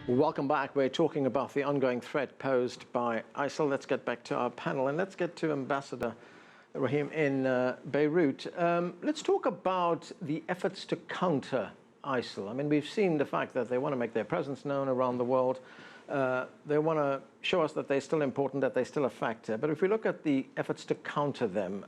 Welcome back. We're talking about the ongoing threat posed by ISIL. Let's get back to our panel and let's get to Ambassador Rahim in Beirut. Let's talk about the efforts to counter ISIL. I mean, we've seen the fact that they want to make their presence known around the world. They want to show us that they're still important, that they're still a factor. But if we look at the efforts to counter them,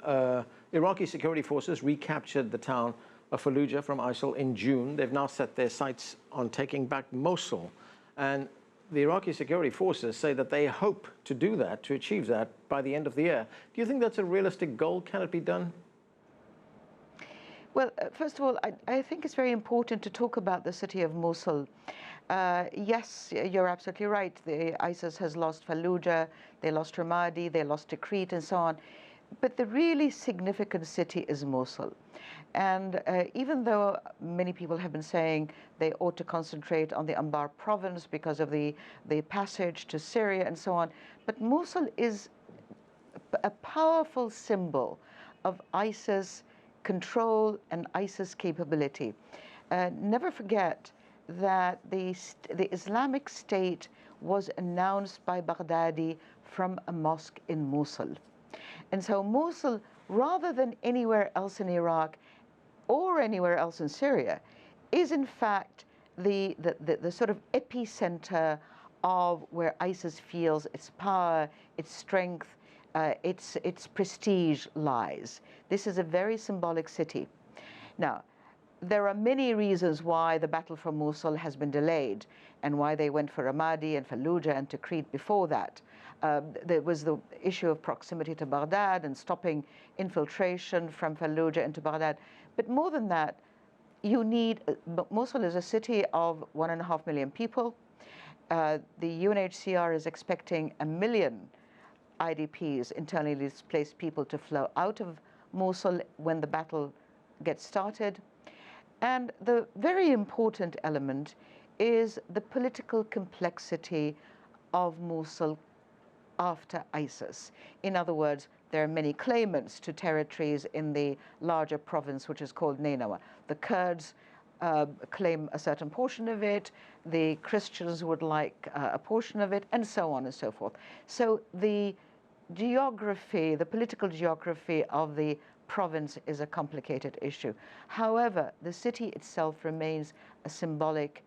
Iraqi security forces recaptured the town of Fallujah from ISIL in June. They've now set their sights on taking back Mosul. And the Iraqi security forces say that they hope to do that, to achieve that by the end of the year. Do you think that's a realistic goal? Can it be done? Well, first of all, I think it's very important to talk about the city of Mosul. Yes, you're absolutely right. ISIS has lost Fallujah, they lost Ramadi, they lost Tikrit, and so on. But the really significant city is Mosul. And even though many people have been saying they ought to concentrate on the Anbar province because of the passage to Syria and so on, but Mosul is a powerful symbol of ISIS control and ISIS capability. Never forget that the Islamic State was announced by Baghdadi from a mosque in Mosul. And so Mosul, rather than anywhere else in Iraq or anywhere else in Syria, is in fact the sort of epicenter of where ISIS feels its power, its strength, its prestige lies. This is a very symbolic city. Now, there are many reasons why the battle for Mosul has been delayed and why they went for Ramadi and Fallujah and Tikrit before that. There was the issue of proximity to Baghdad and stopping infiltration from Fallujah into Baghdad. But more than that, Mosul is a city of 1.5 million people. The UNHCR is expecting 1 million IDPs, internally displaced people, to flow out of Mosul when the battle gets started. And the very important element is the political complexity of Mosul after ISIS. In other words, there are many claimants to territories in the larger province, which is called Nainawa. The Kurds claim a certain portion of it, the Christians would like a portion of it, and so on and so forth. So the geography, the political geography of the province is a complicated issue. However, the city itself remains a symbolic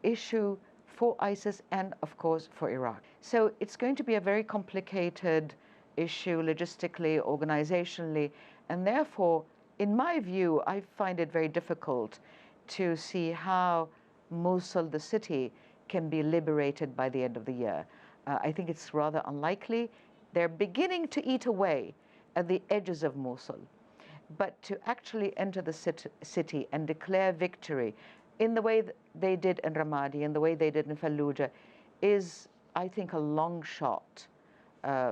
issue for ISIS and, of course, for Iraq. So it's going to be a very complicated issue logistically, organizationally, and therefore, in my view, I find it very difficult to see how Mosul, the city, can be liberated by the end of the year. I think it's rather unlikely. They're beginning to eat away at the edges of Mosul, but to actually enter the city and declare victory in the way that they did in Ramadi, in the way they did in Fallujah, is, I think, a long shot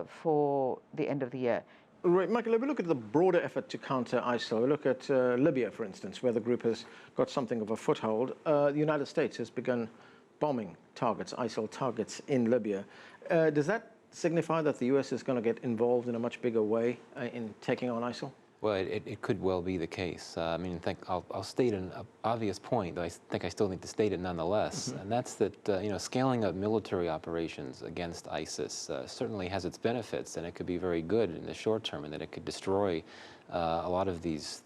for the end of the year. Right, Michael, if we look at the broader effort to counter ISIL, we look at Libya, for instance, where the group has got something of a foothold. The United States has begun bombing targets, ISIL targets in Libya. Does that signify that the US is going to get involved in a much bigger way in taking on ISIL? Well, it could well be the case. I mean, I'll state an obvious point, though I think I still need to state it nonetheless, and that's that scaling up military operations against ISIS certainly has its benefits, and it could be very good in the short term, and that it could destroy a lot of these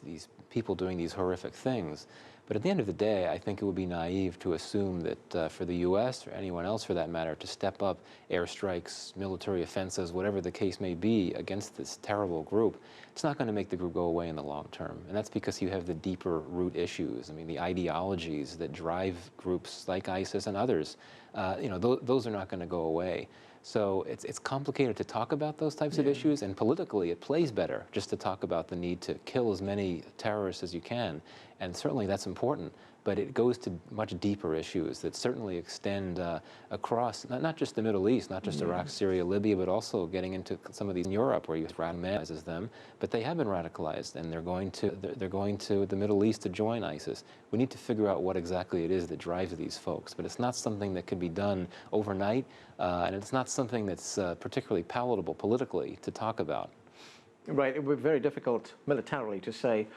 people doing these horrific things. But at the end of the day, I think it would be naive to assume that for the U.S. or anyone else for that matter to step up airstrikes, military offensives, whatever the case may be, against this terrible group. It's not going to make the group go away in the long term. And that's because you have the deeper root issues. I mean, the ideologies that drive groups like ISIS and others, those are not going to go away. So it's complicated to talk about those types of issues, and politically it plays better just to talk about the need to kill as many terrorists as you can, and certainly that's important, but it goes to much deeper issues that certainly extend across not just the Middle East, not just Iraq, Syria, Libya, but also getting into some of these in Europe where you radicalizes them, but they have been radicalized and they're going to the Middle East to join ISIS. We need to figure out what exactly it is that drives these folks, but it's not something that can be done overnight, and it's not something that's particularly palatable politically to talk about. Right, it would be very difficult militarily to say,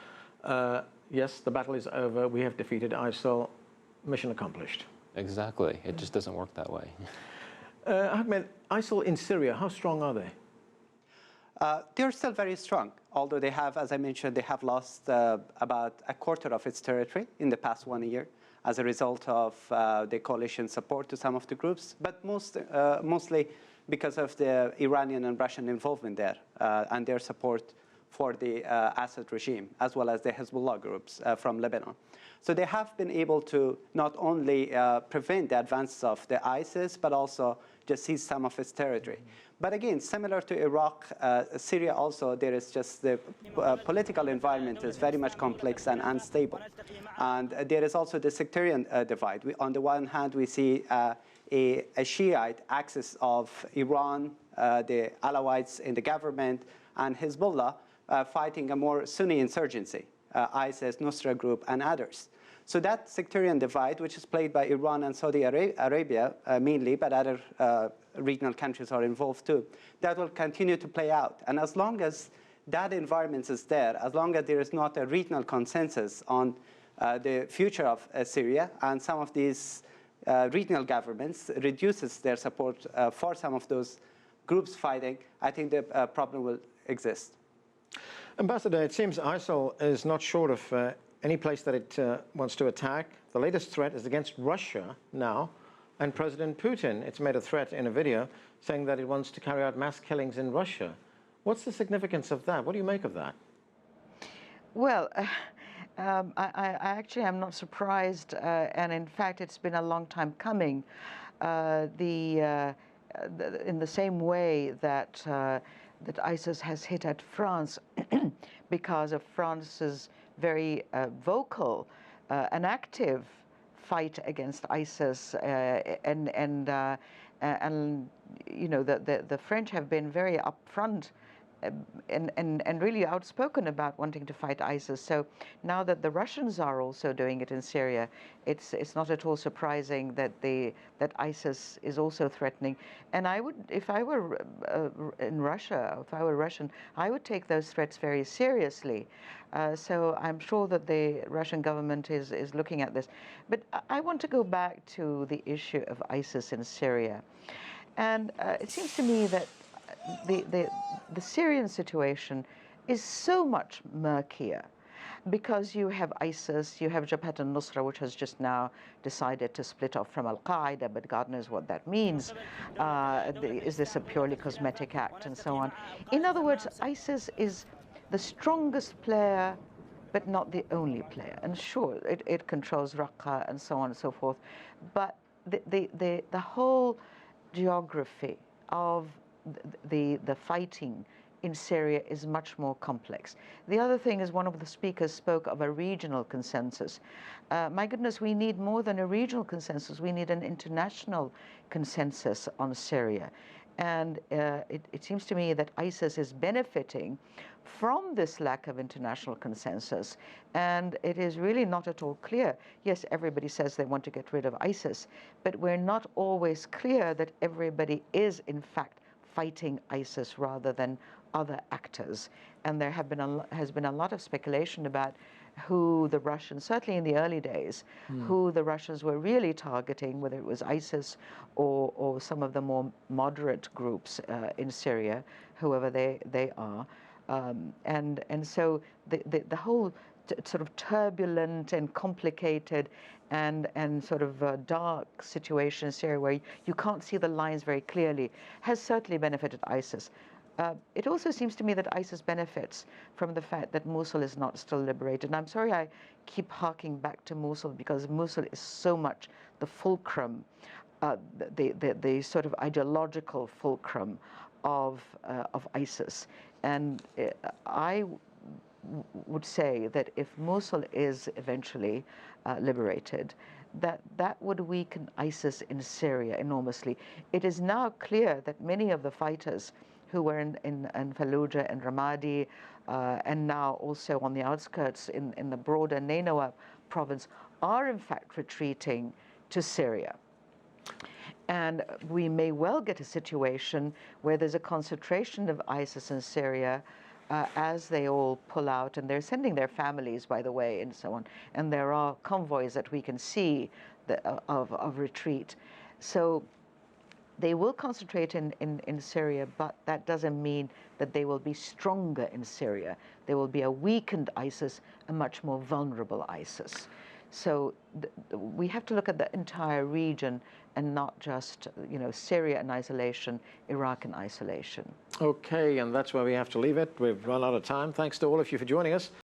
yes, the battle is over, we have defeated ISIL, mission accomplished. Exactly. It just doesn't work that way. Ahmed, ISIL in Syria, how strong are they? They're still very strong, although they have, as I mentioned, they have lost about a quarter of its territory in the past 1 year as a result of the coalition support to some of the groups, but mostly because of the Iranian and Russian involvement there and their support for the Assad regime, as well as the Hezbollah groups from Lebanon. So they have been able to not only prevent the advance of the ISIS, but also just seize some of its territory. But again, similar to Iraq, Syria also, there is just the political environment is very much complex and unstable. And there is also the sectarian divide. On the one hand, we see a Shiite axis of Iran, the Alawites in the government, and Hezbollah fighting a more Sunni insurgency, ISIS, Nusra group, and others. So that sectarian divide, which is played by Iran and Saudi Arabia mainly, but other regional countries are involved too, that will continue to play out. And as long as that environment is there, as long as there is not a regional consensus on the future of Syria, and some of these regional governments reduces their support for some of those groups fighting, I think the problem will exist. Ambassador, it seems ISIL is not short of any place that it wants to attack. The latest threat is against Russia now, and President Putin, it's made a threat in a video saying that it wants to carry out mass killings in Russia. What's the significance of that? What do you make of that? Well, I actually am not surprised, and in fact, it's been a long time coming. In the same way that that ISIS has hit at France because of France's very vocal and active fight against ISIS, and you know the French have been very upfront and really outspoken about wanting to fight ISIS. So now that the Russians are also doing it in Syria, it's not at all surprising that that ISIS is also threatening. And I would, if I were in Russia, if I were Russian, I would take those threats very seriously. So I'm sure that the Russian government is looking at this. But I want to go back to the issue of ISIS in Syria. And it seems to me that the Syrian situation is so much murkier because you have ISIS, you have Jabhat al-Nusra, which has just now decided to split off from Al-Qaeda, but God knows what that means. Is this a purely cosmetic act, and so on? In other words, ISIS is the strongest player, but not the only player. And sure, it controls Raqqa and so on and so forth. But the whole geography of the fighting in Syria is much more complex. The other thing is, one of the speakers spoke of a regional consensus. My goodness, we need more than a regional consensus. We need an international consensus on Syria. And it seems to me that ISIS is benefiting from this lack of international consensus. And it is really not at all clear. Yes, everybody says they want to get rid of ISIS, but we're not always clear that everybody is, in fact, fighting ISIS rather than other actors. And there has been a lot of speculation about who the Russians, certainly in the early days, who the Russians were really targeting, whether it was ISIS or some of the more moderate groups in Syria, whoever they are. And so the whole sort of turbulent and complicated and sort of dark situation in Syria, where you can't see the lines very clearly, has certainly benefited ISIS. It also seems to me that ISIS benefits from the fact that Mosul is not still liberated. And I'm sorry I keep harking back to Mosul, because Mosul is so much the fulcrum, the sort of ideological fulcrum of ISIS. And I would say that if Mosul is eventually liberated, that would weaken ISIS in Syria enormously. It is now clear that many of the fighters who were in Fallujah and Ramadi, and now also on the outskirts in the broader Nainawa province, are in fact retreating to Syria. And we may well get a situation where there's a concentration of ISIS in Syria as they all pull out, and they're sending their families, by the way, and so on. And there are convoys that we can see of retreat. So they will concentrate in Syria, but that doesn't mean that they will be stronger in Syria. There will be a weakened ISIS, a much more vulnerable ISIS. So we have to look at the entire region and not just, Syria in isolation, Iraq in isolation. Okay, and that's where we have to leave it. We've run out of time. Thanks to all of you for joining us.